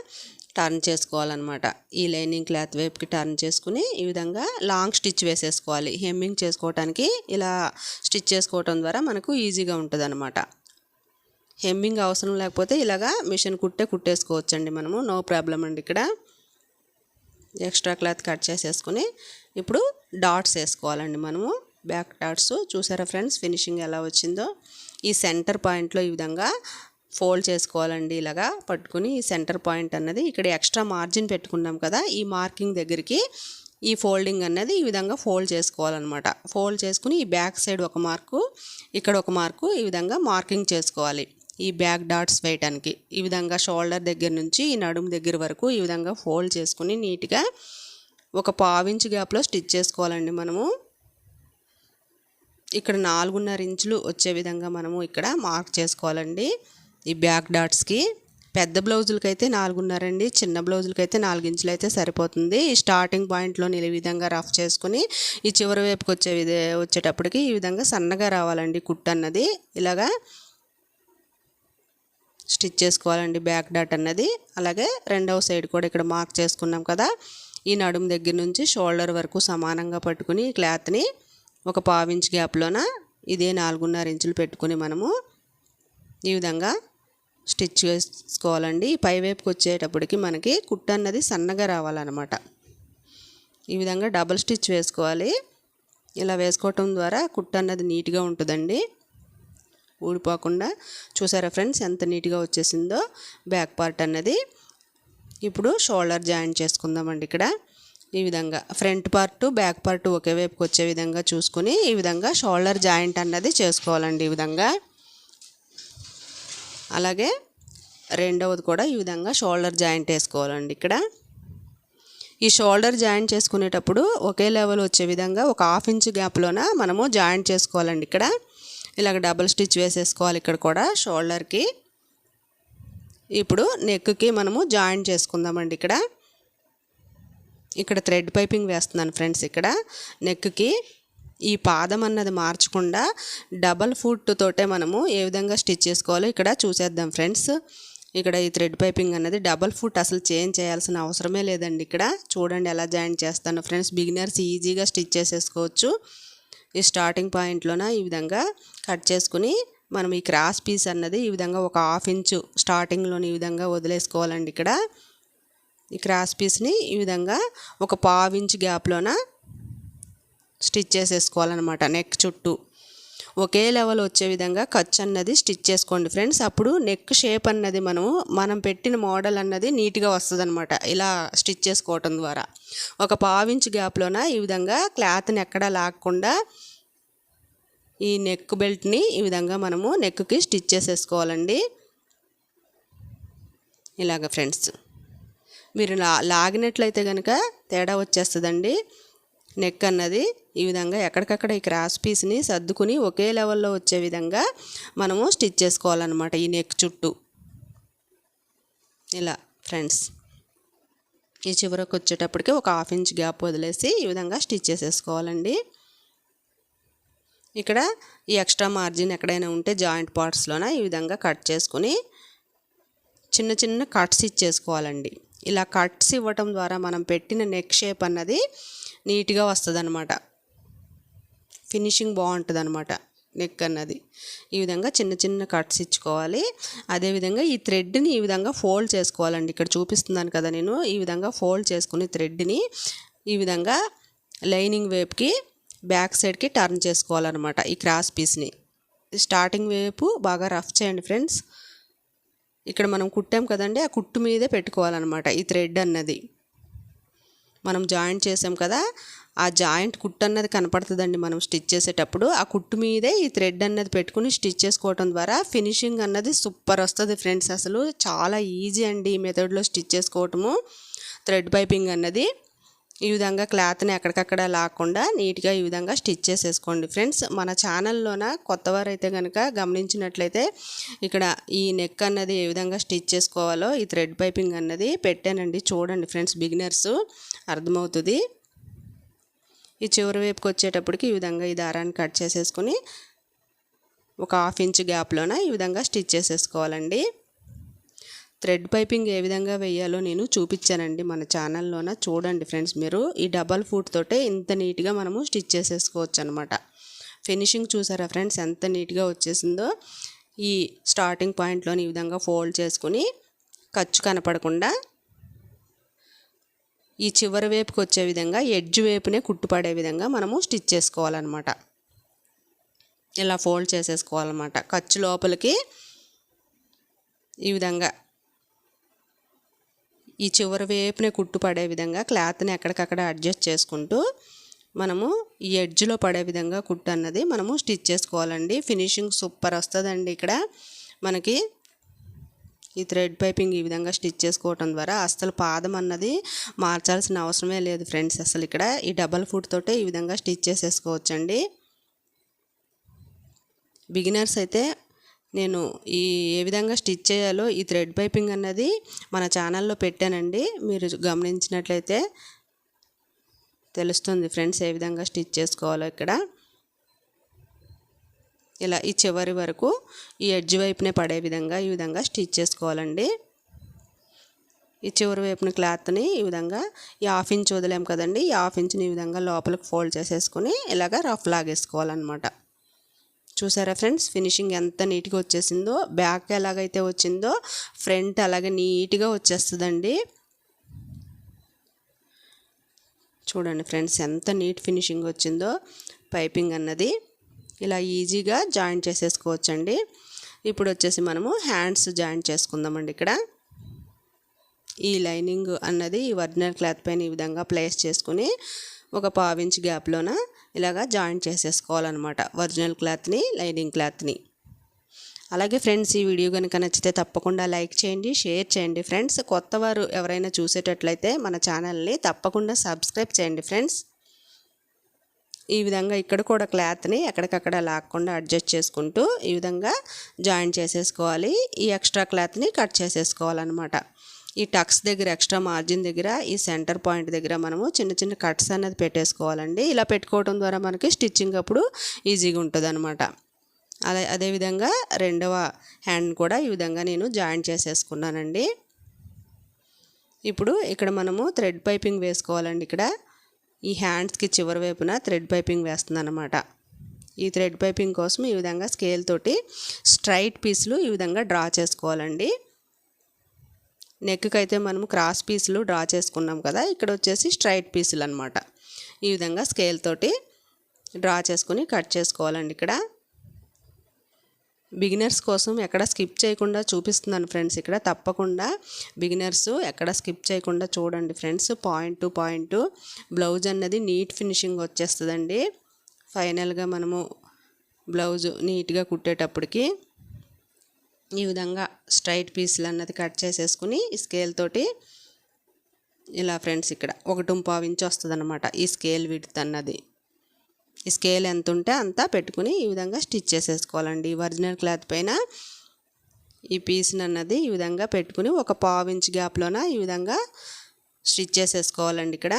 టర్న్ చేసుకోవాలన్నమాట. ఈ లైనింగ్ క్లాత్ వైపుకి టర్న్ చేసుకుని ఈ విధంగా లాంగ్ స్టిచ్ వేసేసుకోవాలి. హెమ్మింగ్ చేసుకోవడానికి ఇలా స్టిచ్ చేసుకోవటం ద్వారా మనకు ఈజీగా ఉంటుంది అనమాట. హెమ్మింగ్ అవసరం లేకపోతే ఇలాగా మిషన్ కుట్టేసుకోవచ్చండి మనము, నో ప్రాబ్లం అండి. ఇక్కడ ఎక్స్ట్రా క్లాత్ కట్ చేసేసుకుని ఇప్పుడు డాట్స్ వేసుకోవాలండి మనము. బ్యాక్ డాట్స్ చూసారా ఫ్రెండ్స్ ఫినిషింగ్ ఎలా వచ్చిందో. ఈ సెంటర్ పాయింట్లో ఈ విధంగా ఫోల్డ్ చేసుకోవాలండి. ఇలాగా పట్టుకుని ఈ సెంటర్ పాయింట్ అన్నది ఇక్కడ ఎక్స్ట్రా మార్జిన్ పెట్టుకున్నాం కదా, ఈ మార్కింగ్ దగ్గరికి ఈ ఫోల్డింగ్ అన్నది ఈ విధంగా ఫోల్డ్ చేసుకోవాలన్నమాట. ఫోల్డ్ చేసుకుని ఈ బ్యాక్ సైడ్ ఒక మార్కు, ఇక్కడ ఒక మార్కు ఈ విధంగా మార్కింగ్ చేసుకోవాలి. ఈ బ్యాక్ డాట్స్ వేయటానికి ఈ విధంగా షోల్డర్ దగ్గర నుంచి ఈ నడుము దగ్గర వరకు ఈ విధంగా ఫోల్డ్ చేసుకుని నీట్గా ఒక 1/2 ఇంచ్ గ్యాప్లో స్టిచ్ చేసుకోవాలండి మనము. ఇక్కడ 4.5 ఇంచులు వచ్చే విధంగా మనము ఇక్కడ మార్క్ చేసుకోవాలండి ఈ బ్యాక్ డాట్స్కి. పెద్ద బ్లౌజులకి అయితే 4.5 అండి, చిన్న బ్లౌజులకి అయితే 4 ఇంచులు అయితే సరిపోతుంది. ఈ స్టార్టింగ్ పాయింట్లో ఈ విధంగా రఫ్ చేసుకుని ఈ చివరి వైపుకి వచ్చేటప్పటికి ఈ విధంగా సన్నగా రావాలండి కుట్టు అన్నది. ఇలాగా స్టిచ్ చేసుకోవాలండి బ్యాక్ డాట్ అన్నది. అలాగే రెండవ సైడ్ కూడా ఇక్కడ మార్క్ చేసుకున్నాం కదా, ఈ నడుము దగ్గర నుంచి షోల్డర్ వరకు సమానంగా పట్టుకుని ఈ క్లాత్ని ఒక 1/2 ఇంచ్ గ్యాప్లోన ఇదే 4.5 ఇంచులు పెట్టుకుని మనము ఈ విధంగా స్టిచ్ చేసుకోవాలండి. పై వైపుకి వచ్చేటప్పటికి మనకి కుట్టు అన్నది సన్నగా రావాలన్నమాట. ఈ విధంగా డబుల్ స్టిచ్ వేసుకోవాలి. ఇలా వేసుకోవటం ద్వారా కుట్టు అన్నది నీట్గా ఉంటుందండి, ఊడిపోకుండా. చూసారా ఫ్రెండ్స్ ఎంత నీట్గా వచ్చేసిందో బ్యాక్ పార్ట్ అన్నది. ఇప్పుడు షోల్డర్ జాయింట్ చేసుకుందామండి. ఇక్కడ ఈ విధంగా front part back part okay వైపుకి వచ్చే విధంగా చూసుకుని ఈ విధంగా షోల్డర్ జాయింట్ అన్నది చేసుకోవాలండి ఈ విధంగా. అలాగే రెండవది కూడా ఈ విధంగా షోల్డర్ జాయింట్ వేసుకోవాలండి. ఇక్కడ ఈ షోల్డర్ జాయింట్ చేసుకునేటప్పుడు ఒకే లెవెల్ వచ్చే విధంగా ఒక 1/2 ఇంచ్ గ్యాప్లోన మనము జాయింట్ చేసుకోవాలండి. ఇక్కడ ఇలాగ డబుల్ స్టిచ్ వేసేసుకోవాలి ఇక్కడ కూడా షోల్డర్కి. ఇప్పుడు నెక్కి మనము జాయింట్ చేసుకుందామండి. ఇక్కడ థ్రెడ్ పైపింగ్ వేస్తున్నాను ఫ్రెండ్స్. ఇక్కడ నెక్కి ఈ పాదం అన్నది మార్చకుండా డబల్ ఫుట్ తోటే మనము ఏ విధంగా స్టిచ్ చేసుకోవాలో ఇక్కడ చూసేద్దాం ఫ్రెండ్స్. ఇక్కడ ఈ థ్రెడ్ పైపింగ్ అన్నది డబల్ ఫుట్ అసలు చేంజ్ చేయాల్సిన అవసరమే లేదండి. ఇక్కడ చూడండి ఎలా జాయింట్ చేస్తాను ఫ్రెండ్స్. బిగినర్స్ ఈజీగా స్టిచ్ చేసేసుకోవచ్చు. ఈ స్టార్టింగ్ పాయింట్లోన ఈ విధంగా కట్ చేసుకుని మనం ఈ క్రాస్ పీస్ అన్నది ఈ విధంగా ఒక 1/2 ఇంచు స్టార్టింగ్లోని ఈ విధంగా వదిలేసుకోవాలండి. ఇక్కడ ఈ క్రాస్ పీస్ని ఈ విధంగా ఒక 1/2 ఇంచు గ్యాప్లోన స్టిచ్ చేసేసుకోవాలన్నమాట. నెక్ చుట్టూ ఒకే లెవెల్ వచ్చే విధంగా ఖర్చు అన్నది స్టిచ్ చేసుకోండి ఫ్రెండ్స్. అప్పుడు నెక్ షేప్ అన్నది మనం పెట్టిన మోడల్ అన్నది నీట్గా వస్తుంది అనమాట. ఇలా స్టిచ్ చేసుకోవటం ద్వారా ఒక 1/2 ఇంచు గ్యాప్లోన ఈ విధంగా క్లాత్ని ఎక్కడా లాగకుండా ఈ నెక్ బెల్ట్ని ఈ విధంగా మనము నెక్కి స్టిచ్ చేసేసుకోవాలండి. ఇలాగ ఫ్రెండ్స్ మీరు లాగినట్లయితే కనుక తేడా వచ్చేస్తుందండి. నెక్ అన్నది ఈ విధంగా ఎక్కడికక్కడ ఈ క్రాస్ పీస్ని సర్దుకుని ఒకే లెవెల్లో వచ్చే విధంగా మనము స్టిచ్ చేసుకోవాలన్నమాట ఈ నెక్ చుట్టూ. ఇలా ఫ్రెండ్స్ ఈ చివరకు వచ్చేటప్పటికి ఒక 1/2 ఇంచ్ గ్యాప్ వదిలేసి ఈ విధంగా స్టిచ్ చేసేసుకోవాలండి. ఇక్కడ ఈ ఎక్స్ట్రా మార్జిన్ ఎక్కడైనా ఉంటే జాయింట్ పార్ట్స్లోన ఈ విధంగా కట్ చేసుకుని చిన్న చిన్న కట్స్ ఇచ్చేసుకోవాలండి. ఇలా కట్స్ ఇవ్వటం ద్వారా మనం పెట్టిన నెక్ షేప్ అన్నది నీట్గా వస్తుంది అనమాట. ఫినిషింగ్ బాగుంటుంది అనమాట నెక్ అన్నది. ఈ విధంగా చిన్న చిన్న కట్స్ ఇచ్చుకోవాలి. అదేవిధంగా ఈ థ్రెడ్ని ఈ విధంగా ఫోల్డ్ చేసుకోవాలండి. ఇక్కడ చూపిస్తున్నాను కదా నేను, ఈ విధంగా ఫోల్డ్ చేసుకుని థ్రెడ్ని ఈ విధంగా లైనింగ్ వైపుకి బ్యాక్ సైడ్కి టర్న్ చేసుకోవాలన్నమాట. ఈ క్రాస్ పీస్ని స్టార్టింగ్ వైపు బాగా రఫ్ చేయండి ఫ్రెండ్స్. ఇక్కడ మనం కుట్టాం కదండి, ఆ కుట్టు మీదే పెట్టుకోవాలన్నమాట ఈ థ్రెడ్ అన్నది. మనం జాయింట్ చేసాం కదా, ఆ జాయింట్ కుట్టు అన్నది కనపడుతుందండి మనం స్టిచ్ చేసేటప్పుడు. ఆ కుట్టు మీదే ఈ థ్రెడ్ అన్నది పెట్టుకుని స్టిచ్ చేసుకోవడం ద్వారా ఫినిషింగ్ అన్నది సూపర్ వస్తుంది ఫ్రెండ్స్. అసలు చాలా ఈజీ అండి ఈ మెథడ్లో స్టిచ్ చేసుకోవటము. థ్రెడ్ పైపింగ్ అన్నది ఈ విధంగా క్లాత్ని ఎక్కడికక్కడ లాక్కుండా నీట్గా ఈ విధంగా స్టిచ్ చేసేసుకోండి ఫ్రెండ్స్. మన ఛానల్లోన కొత్తవారు అయితే కనుక గమనించినట్లయితే ఇక్కడ ఈ నెక్ అన్నది ఏ విధంగా స్టిచ్ చేసుకోవాలో ఈ థ్రెడ్ పైపింగ్ అన్నది పెట్టానండి. చూడండి ఫ్రెండ్స్, బిగినర్స్ అర్థమవుతుంది. ఈ చివరి వైపుకి వచ్చేటప్పటికి ఈ విధంగా ఈ దారాన్ని కట్ చేసేసుకొని ఒక 1/2 ఇంచ్ గ్యాప్లోన ఈ విధంగా స్టిచ్ చేసేసుకోవాలండి. థ్రెడ్ పైపింగ్ ఏ విధంగా వేయాలో నేను చూపించానండి మన ఛానల్లోన. చూడండి ఫ్రెండ్స్, మీరు ఈ డబల్ ఫుట్ తోటే ఇంత నీట్గా మనము స్టిచ్ చేసేసుకోవచ్చు అనమాట. ఫినిషింగ్ చూసారా ఫ్రెండ్స్ ఎంత నీట్గా వచ్చేసిందో. ఈ స్టార్టింగ్ పాయింట్లోని ఈ విధంగా ఫోల్డ్ చేసుకుని ఖర్చు కనపడకుండా ఈ చివరి వైపుకి వచ్చే విధంగా ఎడ్జ్ వైపునే కుట్టుపడే విధంగా మనము స్టిచ్ చేసుకోవాలన్నమాట. ఇలా ఫోల్డ్ చేసేసుకోవాలన్నమాట. ఖర్చు లోపలికి ఈ విధంగా ఈ చివరి వైపునే కుట్టుపడే విధంగా క్లాత్ని ఎక్కడికక్కడ అడ్జస్ట్ చేసుకుంటూ మనము ఈ ఎడ్జ్లో పడే విధంగా కుట్టు అన్నది మనము స్టిచ్ చేసుకోవాలండి. ఫినిషింగ్ సూపర్ వస్తుందండి. ఇక్కడ మనకి ఈ థ్రెడ్ పైపింగ్ ఈ విధంగా స్టిచ్ చేసుకోవటం ద్వారా అస్సలు పాదం అన్నది మార్చాల్సిన అవసరమే లేదు ఫ్రెండ్స్. అసలు ఇక్కడ ఈ డబల్ ఫుట్ తోటే ఈ విధంగా స్టిచ్ చేసేసుకోవచ్చండి. బిగినర్స్ అయితే నేను ఏ విధంగా స్టిచ్ చేయాలో ఈ థ్రెడ్ పైపింగ్ అన్నది మన ఛానల్లో పెట్టానండి. మీరు గమనించినట్లయితే తెలుస్తుంది ఫ్రెండ్స్ ఏ విధంగా స్టిచ్ చేసుకోవాలో. ఇక్కడ ఇలా ఈ చివరి వరకు ఈ ఎడ్జ్ వైపునే పడే విధంగా ఈ విధంగా స్టిచ్ చేసుకోవాలండి. ఈ చివరి వైపున క్లాత్ని ఈ విధంగా ఈ 1/2 ఇంచ్ వదిలేం కదండి, ఈ 1/2 ఇంచ్ని ఈ విధంగా లోపలికి ఫోల్డ్ చేసేసుకొని ఇలాగ రఫ్ లాగేసుకోవాలన్నమాట. చూసారా ఫ్రెండ్స్, ఫినిషింగ్ ఎంత నీట్గా వచ్చేసిందో. బ్యాక్ ఎలాగైతే వచ్చిందో ఫ్రంట్ అలాగే నీట్గా వచ్చేస్తుందండి. చూడండి ఫ్రెండ్స్ ఎంత నీట్ ఫినిషింగ్ వచ్చిందో. పైపింగ్ అన్నది ఇలా ఈజీగా జాయింట్ చేసేసుకోవచ్చండి. ఇప్పుడు వచ్చేసి మనము హ్యాండ్స్ జాయింట్ చేసుకుందామండి. ఇక్కడ ఈ లైనింగ్ అన్నది ఈ ఒరిజినల్ క్లాత్ పైన ఈ విధంగా ప్లేస్ చేసుకుని ఒక 1/2 ఇంచ్ గ్యాప్లోన ఇలాగా జాయింట్ చేసేసుకోవాలన్నమాట ఒరిజినల్ క్లాత్ని లైనింగ్ క్లాత్ని. అలాగే ఫ్రెండ్స్, ఈ వీడియో కనుక నచ్చితే తప్పకుండా లైక్ చేయండి, షేర్ చేయండి ఫ్రెండ్స్. కొత్తవారు ఎవరైనా చూసేటట్లయితే మన ఛానల్ని తప్పకుండా సబ్స్క్రైబ్ చేయండి ఫ్రెండ్స్. ఈ విధంగా ఇక్కడ కూడా క్లాత్ని ఎక్కడికక్కడ లాక్కుండా అడ్జస్ట్ చేసుకుంటూ ఈ విధంగా జాయింట్ చేసేసుకోవాలి. ఈ ఎక్స్ట్రా క్లాత్ని కట్ చేసేసుకోవాలన్నమాట. ఈ టక్స్ దగ్గర ఎక్స్ట్రా మార్జిన్ దగ్గర ఈ సెంటర్ పాయింట్ దగ్గర మనము చిన్న చిన్న కట్స్ అనేది పెట్టేసుకోవాలండి. ఇలా పెట్టుకోవడం ద్వారా మనకి స్టిచ్చింగ్ అప్పుడు ఈజీగా ఉంటుంది అనమాట. అదేవిధంగా రెండవ హ్యాండ్ కూడా ఈ విధంగా నేను జాయింట్ చేసేసుకున్నానండి. ఇప్పుడు ఇక్కడ మనము థ్రెడ్ పైపింగ్ వేసుకోవాలండి. ఇక్కడ ఈ హ్యాండ్స్కి చివరి వైపున థ్రెడ్ పైపింగ్ వేస్తుంది అనమాట. ఈ థ్రెడ్ పైపింగ్ కోసం ఈ విధంగా స్కేల్ తోటి స్ట్రైట్ పీసులు ఈ విధంగా డ్రా చేసుకోవాలండి. నెక్కి అయితే మనము క్రాస్ పీసులు డ్రా చేసుకున్నాం కదా, ఇక్కడ వచ్చేసి స్ట్రైట్ పీసులు అనమాట. ఈ విధంగా స్కేల్ తోటి డ్రా చేసుకుని కట్ చేసుకోవాలండి. ఇక్కడ బిగినర్స్ కోసం ఎక్కడ స్కిప్ చేయకుండా చూపిస్తున్నాను ఫ్రెండ్స్. ఇక్కడ తప్పకుండా బిగినర్స్ ఎక్కడ స్కిప్ చేయకుండా చూడండి friends. Point to point blouse అన్నది నీట్ ఫినిషింగ్ వచ్చేస్తుందండి. ఫైనల్గా మనము బ్లౌజ్ నీట్గా కుట్టేటప్పటికి ఈ విధంగా స్ట్రైట్ పీసులు అన్నది కట్ చేసేసుకుని స్కేల్ తోటి ఇలా ఫ్రెండ్స్ ఇక్కడ 1.5 ఇంచ్ వస్తుంది అనమాట ఈ స్కేల్ విడ్త్ అన్నది. ఈ స్కేల్ ఎంత ఉంటే అంత పెట్టుకుని ఈ విధంగా స్టిచ్ చేసేసుకోవాలండి. ఒరిజినల్ క్లాత్ పైన ఈ పీస్ని అన్నది ఈ విధంగా పెట్టుకుని 1.5 ఇంచ్ గ్యాప్లోన ఈ విధంగా స్టిచ్ చేసేసుకోవాలండి. ఇక్కడ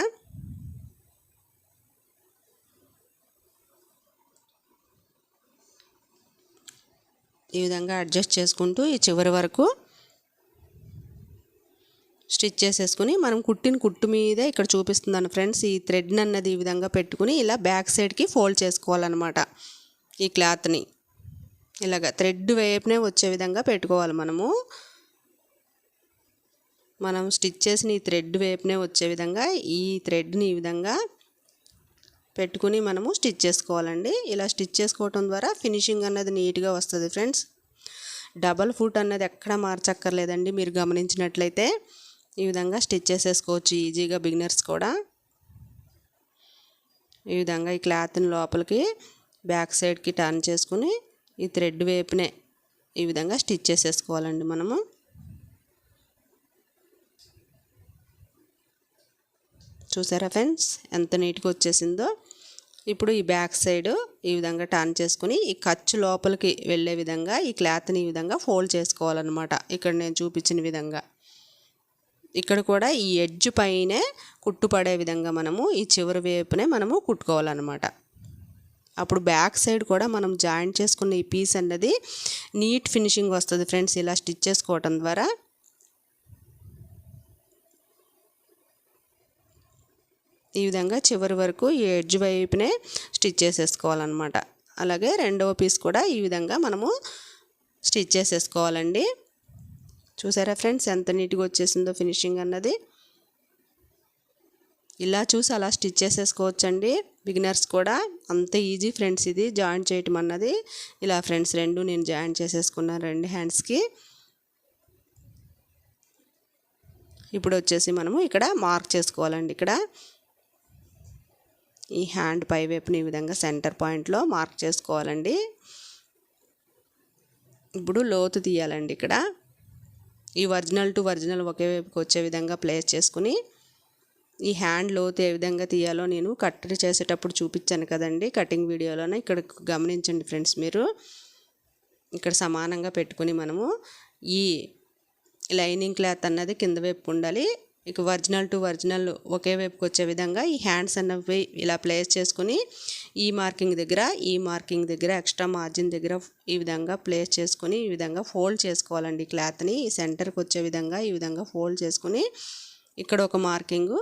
ఈ విధంగా అడ్జస్ట్ చేసుకుంటూ ఈ చివరి వరకు స్టిచ్ చేసేసుకుని మనం కుట్టిన కుట్టు మీద ఇక్కడ చూపిస్తున్నాను ఫ్రెండ్స్. ఈ థ్రెడ్ని అన్నది ఈ విధంగా పెట్టుకుని ఇలా బ్యాక్ సైడ్కి ఫోల్డ్ చేసుకోవాలన్నమాట. ఈ క్లాత్ని ఇలాగ థ్రెడ్ వైపునే వచ్చే విధంగా పెట్టుకోవాలి. మనం స్టిచ్ చేసిన ఈ థ్రెడ్ వైపునే వచ్చే విధంగా ఈ థ్రెడ్ని ఈ విధంగా పెట్టుకుని మనము స్టిచ్ చేసుకోవాలండి. ఇలా స్టిచ్ చేసుకోవటం ద్వారా ఫినిషింగ్ అన్నది నీట్గా వస్తుంది ఫ్రెండ్స్. డబల్ ఫుట్ అన్నది ఎక్కడ మార్చక్కర్లేదండి. మీరు గమనించినట్లయితే ఈ విధంగా స్టిచ్ చేసేసుకోవచ్చు ఈజీగా బిగినర్స్ కూడా. ఈ విధంగా ఈ క్లాత్ని లోపలికి బ్యాక్ సైడ్కి టర్న్ చేసుకుని ఈ థ్రెడ్ వైపునే ఈ విధంగా స్టిచ్ చేసేసుకోవాలండి మనము. చూసారా ఫ్రెండ్స్ ఎంత నీట్గా వచ్చేసిందో. ఇప్పుడు ఈ బ్యాక్ సైడ్ ఈ విధంగా టర్న్ చేసుకుని ఈ ఖర్చు లోపలికి వెళ్ళే విధంగా ఈ క్లాత్ని ఈ విధంగా ఫోల్డ్ చేసుకోవాలన్నమాట. ఇక్కడ నేను చూపించిన విధంగా ఇక్కడ కూడా ఈ ఎడ్జ్ పైనే కుట్టుపడే విధంగా మనము ఈ చివరి వైపునే మనము కుట్టుకోవాలన్నమాట. అప్పుడు బ్యాక్ సైడ్ కూడా మనం జాయింట్ చేసుకున్న ఈ పీస్ అన్నది నీట్ ఫినిషింగ్ వస్తుంది ఫ్రెండ్స్ ఇలా స్టిచ్ చేసుకోవటం ద్వారా. ఈ విధంగా చివరి వరకు ఈ ఎడ్జ్ వైపునే స్టిచ్ చేసేసుకోవాలన్నమాట. అలాగే రెండవ పీస్ కూడా ఈ విధంగా మనము స్టిచ్ చేసేసుకోవాలండి. చూసారా ఫ్రెండ్స్ ఎంత నీట్గా వచ్చేసిందో ఫినిషింగ్ అన్నది. ఇలా చూసి అలా స్టిచ్ చేసేసుకోవచ్చండి బిగినర్స్ కూడా. అంత ఈజీ ఫ్రెండ్స్ ఇది జాయింట్ చేయటం అన్నది. ఇలా ఫ్రెండ్స్ రెండు నేను జాయింట్ చేసేసుకున్నాను 2 హ్యాండ్స్కి. ఇప్పుడు వచ్చేసి మనము ఇక్కడ మార్క్ చేసుకోవాలండి. ఇక్కడ ఈ హ్యాండ్ పై వైపుని ఈ విధంగా సెంటర్ పాయింట్లో మార్క్ చేసుకోవాలండి. ఇప్పుడు లోతు తీయాలండి. ఇక్కడ ఈ ఒరిజినల్ టు ఒరిజినల్ ఒకే వైపుకి వచ్చే విధంగా ప్లేస్ చేసుకుని ఈ హ్యాండ్ లోతు ఏ విధంగా తీయాలో నేను కట్ చేసేటప్పుడు చూపించాను కదండి కటింగ్ వీడియోలోనే. ఇక్కడ గమనించండి ఫ్రెండ్స్ మీరు. ఇక్కడ సమానంగా పెట్టుకుని మనము ఈ లైనింగ్ క్లాత్ అన్నది కింద వైపు ఉండాలి. ఇక ఒరిజినల్ టు ఒరిజినల్ ఒకే వైపుకి వచ్చే విధంగా ఈ హ్యాండ్స్ అన్నవి ఇలా ప్లేస్ చేసుకుని ఈ మార్కింగ్ దగ్గర ఎక్స్ట్రా మార్జిన్ దగ్గర ఈ విధంగా ప్లేస్ చేసుకుని ఈ విధంగా ఫోల్డ్ చేసుకోవాలండి. క్లాత్ని ఈ సెంటర్కి వచ్చే విధంగా ఈ విధంగా ఫోల్డ్ చేసుకుని ఇక్కడ ఒక మార్కింగ్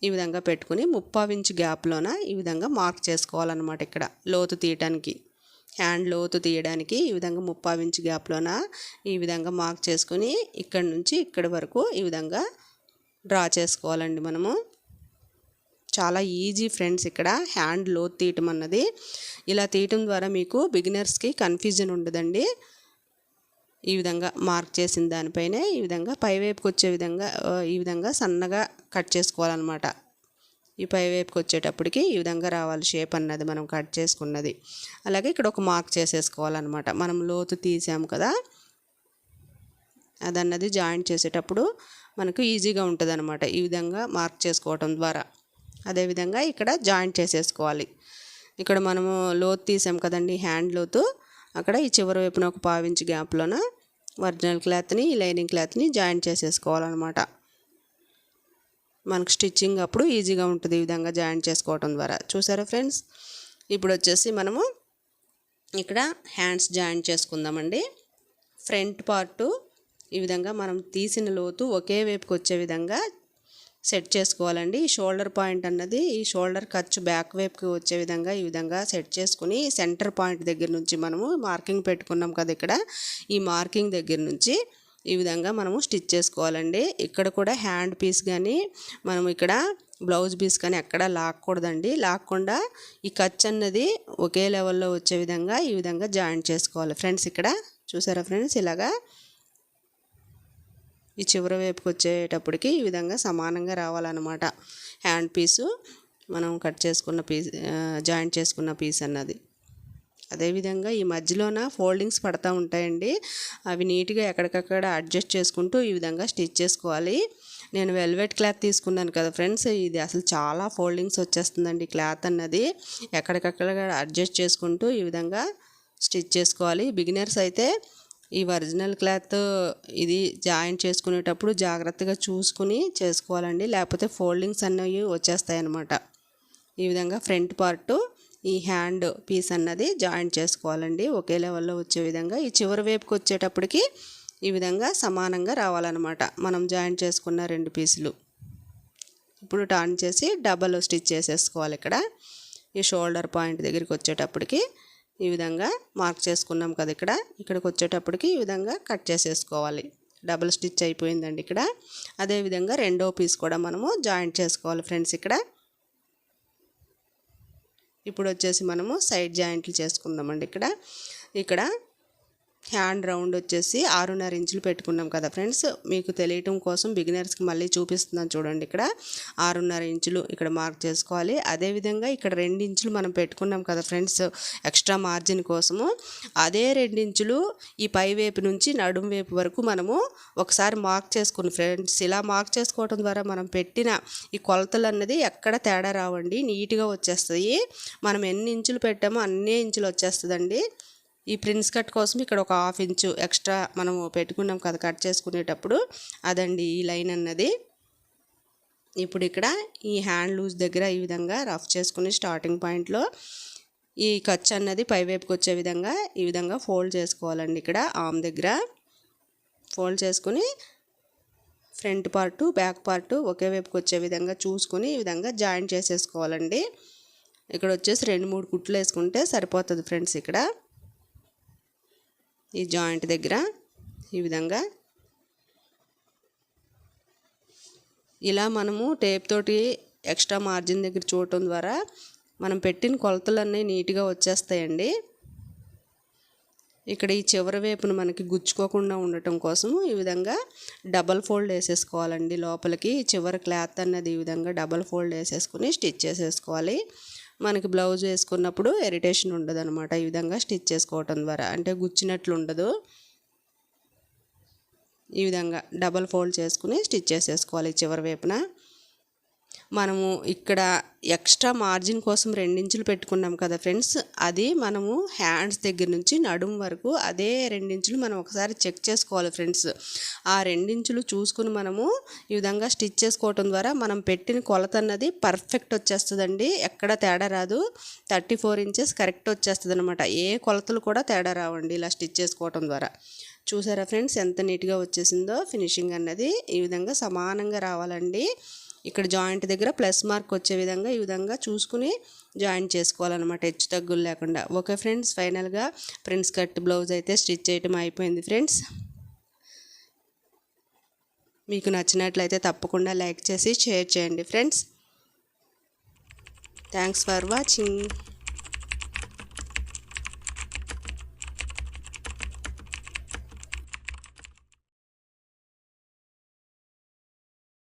ఈ విధంగా పెట్టుకుని 3/4 ఇంచ్ గ్యాప్లోన ఈ విధంగా మార్క్ చేసుకోవాలన్నమాట. ఇక్కడ లోతు తీయటానికి హ్యాండ్ లోతు తీయడానికి ఈ విధంగా 3/4 ఇంచ్ గ్యాప్లోన ఈ విధంగా మార్క్ చేసుకుని ఇక్కడ నుంచి ఇక్కడి వరకు ఈ విధంగా డ్రా చేసుకోవాలండి మనము. చాలా ఈజీ ఫ్రెండ్స్ ఇక్కడ హ్యాండ్ లోతు తీయటం అన్నది. ఇలా తీయటం ద్వారా మీకు బిగినర్స్కి కన్ఫ్యూజన్ ఉండదండి. ఈ విధంగా మార్క్ చేసిన దానిపైనే ఈ విధంగా పైవైపుకి వచ్చే విధంగా ఈ విధంగా సన్నగా కట్ చేసుకోవాలన్నమాట. ఈ పైవైపుకి వచ్చేటప్పటికి ఈ విధంగా రావాలి షేప్ అన్నది మనం కట్ చేసుకున్నది. అలాగే ఇక్కడ ఒక మార్క్ చేసేసుకోవాలన్నమాట. మనం లోతు తీసాము కదా, అదన్నది జాయింట్ చేసేటప్పుడు మనకు ఈజీగా ఉంటుంది అనమాట ఈ విధంగా మార్క్ చేసుకోవటం ద్వారా. అదేవిధంగా ఇక్కడ జాయింట్ చేసేసుకోవాలి. ఇక్కడ మనము లోతు తీసాం కదండి హ్యాండ్ లోతు, అక్కడ ఈ చివరి వైపున ఒక 1/4 ఇంచ్ గ్యాప్లోన ఒరిజినల్ క్లాత్ని లైనింగ్ క్లాత్ని జాయింట్ చేసేసుకోవాలన్నమాట. మనకు స్టిచ్చింగ్ అప్పుడు ఈజీగా ఉంటుంది ఈ విధంగా జాయింట్ చేసుకోవటం ద్వారా. చూసారా ఫ్రెండ్స్. ఇప్పుడు వచ్చేసి మనము ఇక్కడ హ్యాండ్స్ జాయింట్ చేసుకుందామండి. ఫ్రంట్ పార్టు ఈ విధంగా మనం తీసిన లోతు ఒకే వైపుకి వచ్చే విధంగా సెట్ చేసుకోవాలండి. ఈ షోల్డర్ పాయింట్ అన్నది ఈ షోల్డర్ ఖర్చు బ్యాక్ వైపుకి వచ్చే విధంగా ఈ విధంగా సెట్ చేసుకుని సెంటర్ పాయింట్ దగ్గర నుంచి మనము మార్కింగ్ పెట్టుకున్నాం కదా, ఇక్కడ ఈ మార్కింగ్ దగ్గర నుంచి ఈ విధంగా మనము స్టిచ్ చేసుకోవాలండి. ఇక్కడ కూడా హ్యాండ్ పీస్ కానీ మనం ఇక్కడ బ్లౌజ్ పీస్ కానీ ఎక్కడ లాక్కూడదండి. లాక్కుండా ఈ ఖర్చు అన్నది ఒకే లెవెల్లో వచ్చే విధంగా ఈ విధంగా జాయింట్ చేసుకోవాలి ఫ్రెండ్స్. ఇక్కడ చూసారా ఫ్రెండ్స్, ఇలాగా ఈ చివరి వైపుకి వచ్చేటప్పటికి ఈ విధంగా సమానంగా రావాలన్నమాట. హ్యాండ్ పీసు మనం కట్ చేసుకున్న పీస్ జాయింట్ చేసుకున్న పీస్ అన్నది. అదేవిధంగా ఈ మధ్యలోన ఫోల్డింగ్స్ పడతా ఉంటాయండి, అవి నీట్గా ఎక్కడికక్కడ అడ్జస్ట్ చేసుకుంటూ ఈ విధంగా స్టిచ్ చేసుకోవాలి. నేను వెల్వెట్ క్లాత్ తీసుకున్నాను కదా ఫ్రెండ్స్, ఇది అసలు చాలా ఫోల్డింగ్స్ వచ్చేస్తుందండి క్లాత్ అన్నది. ఎక్కడికక్కడ అడ్జస్ట్ చేసుకుంటూ ఈ విధంగా స్టిచ్ చేసుకోవాలి. బిగినర్స్ అయితే ఈ ఒరిజినల్ క్లాత్ ఇది జాయింట్ చేసుకునేటప్పుడు జాగ్రత్తగా చూసుకుని చేసుకోవాలండి, లేకపోతే ఫోల్డింగ్స్ అనేవి వచ్చేస్తాయి అన్నమాట. ఈ విధంగా ఫ్రంట్ పార్ట్ ఈ హ్యాండ్ పీస్ అన్నది జాయింట్ చేసుకోవాలండి ఒకే లెవెల్లో వచ్చే విధంగా. ఈ చివరి వైపుకి వచ్చేటప్పటికి ఈ విధంగా సమానంగా రావాలన్నమాట మనం జాయింట్ చేసుకున్న 2 పీసులు. ఇప్పుడు టర్న్ చేసి డబల్ స్టిచ్ చేసేసుకోవాలి. ఇక్కడ ఈ షోల్డర్ పాయింట్ దగ్గరికి వచ్చేటప్పటికి ఈ విధంగా మార్క్ చేసుకున్నాం కదా, ఇక్కడికి వచ్చేటప్పటికి ఈ విధంగా కట్ చేసేసుకోవాలి. డబుల్ స్టిచ్ అయిపోయిందండి ఇక్కడ. అదేవిధంగా రెండో పీస్ కూడా మనము జాయింట్ చేసుకోవాలి ఫ్రెండ్స్. ఇప్పుడు వచ్చేసి మనము సైడ్ జాయింట్లు చేసుకుందామండి. ఇక్కడ హ్యాండ్ రౌండ్ వచ్చేసి 6.5 ఇంచులు పెట్టుకున్నాం కదా ఫ్రెండ్స్. మీకు తెలియటం కోసం బిగినర్స్కి మళ్ళీ చూపిస్తున్నాను చూడండి. ఇక్కడ 6.5 ఇంచులు ఇక్కడ మార్క్ చేసుకోవాలి. అదేవిధంగా ఇక్కడ 2 ఇంచులు మనం పెట్టుకున్నాం కదా ఫ్రెండ్స్ ఎక్స్ట్రా మార్జిన్ కోసము. అదే 2 ఇంచులు ఈ పై వైపు నుంచి నడుం వైపు వరకు మనము ఒకసారి మార్క్ చేసుకుని ఫ్రెండ్స్, ఇలా మార్క్ చేసుకోవడం ద్వారా మనం పెట్టిన ఈ కొలతలు అన్నది ఎక్కడ తేడా రావండి, నీట్గా వచ్చేస్తాయి. మనం ఎన్ని ఇంచులు పెట్టామో అన్నే ఇంచులు వచ్చేస్తుందండి. ఈ ప్రిన్స్ కట్ కోసం ఇక్కడ ఒక 1/2 ఇంచు ఎక్స్ట్రా మనము పెట్టుకున్నాం కదా కట్ చేసుకునేటప్పుడు, అదండి ఈ లైన్ అన్నది. ఇప్పుడు ఇక్కడ ఈ హ్యాండ్ లూజ్ దగ్గర ఈ విధంగా రఫ్ చేసుకుని స్టార్టింగ్ పాయింట్లో ఈ ఖర్చు అన్నది పై వైపుకి వచ్చే విధంగా ఈ విధంగా ఫోల్డ్ చేసుకోవాలండి. ఇక్కడ ఆర్మ్ దగ్గర ఫోల్డ్ చేసుకుని ఫ్రంట్ పార్టు బ్యాక్ పార్టు ఒకే వైపుకి వచ్చే విధంగా చూసుకుని ఈ విధంగా జాయింట్ చేసేసుకోవాలండి. ఇక్కడ వచ్చేసి 2-3 కుట్లు వేసుకుంటే సరిపోతుంది ఫ్రెండ్స్. ఇక్కడ ఈ జాయింట్ దగ్గర ఈ విధంగా ఇలా మనము టేప్ తోటి ఎక్స్ట్రా మార్జిన్ దగ్గర చూడటం ద్వారా మనం పెట్టిన కొలతలన్నీ నీట్గా వచ్చేస్తాయండి. ఇక్కడ ఈ చివరి వైపును మనకి గుచ్చుకోకుండా ఉండటం కోసము ఈ విధంగా డబల్ ఫోల్డ్ వేసేసుకోవాలండి. లోపలికి చివరి క్లాత్ అన్నది ఈ విధంగా డబల్ ఫోల్డ్ వేసేసుకుని స్టిచ్ చేసేసుకోవాలి. మనకి బ్లౌజ్ వేసుకున్నప్పుడు ఇరిటేషన్ ఉండదు అనమాట. ఈ విధంగా స్టిచ్ చేసుకోవటం ద్వారా అంటే గుచ్చినట్లు ఉండదు. ఈ విధంగా డబల్ ఫోల్డ్ చేసుకుని స్టిచ్ చేసేసుకోవాలి చివరి వైపున. మనము ఇక్కడ ఎక్స్ట్రా మార్జిన్ కోసం 2 ఇంచులు పెట్టుకున్నాం కదా ఫ్రెండ్స్, అది మనము హ్యాండ్స్ దగ్గర నుంచి నడుం వరకు అదే 2 ఇంచులు మనం ఒకసారి చెక్ చేసుకోవాలి ఫ్రెండ్స్. ఆ 2 ఇంచులు చూసుకుని మనము ఈ విధంగా స్టిచ్ చేసుకోవటం ద్వారా మనం పెట్టిన కొలత అన్నది పర్ఫెక్ట్ వచ్చేస్తుందండి, ఎక్కడ తేడా రాదు. 34 ఇంచెస్ కరెక్ట్ వచ్చేస్తుంది అనమాట. ఏ కొలతలు కూడా తేడా రావండి ఇలా స్టిచ్ చేసుకోవటం ద్వారా. చూసారా ఫ్రెండ్స్ ఎంత నీట్గా వచ్చేసిందో ఫినిషింగ్ అన్నది. ఈ విధంగా సమానంగా రావాలండి. ఇక్కడ జాయింట్ దగ్గర ప్లస్ మార్క్ వచ్చే విధంగా ఈ విధంగా చూసుకుని జాయింట్ చేసుకోవాలన్నమాట, హెచ్చు తగ్గులు లేకుండా. ఓకే ఫ్రెండ్స్, ఫైనల్గా ప్రిన్స్ కట్ బ్లౌజ్ అయితే స్టిచ్ చేయటం అయిపోయింది ఫ్రెండ్స్. మీకు నచ్చినట్లయితే తప్పకుండా లైక్ చేసి షేర్ చేయండి ఫ్రెండ్స్. Thanks for watching.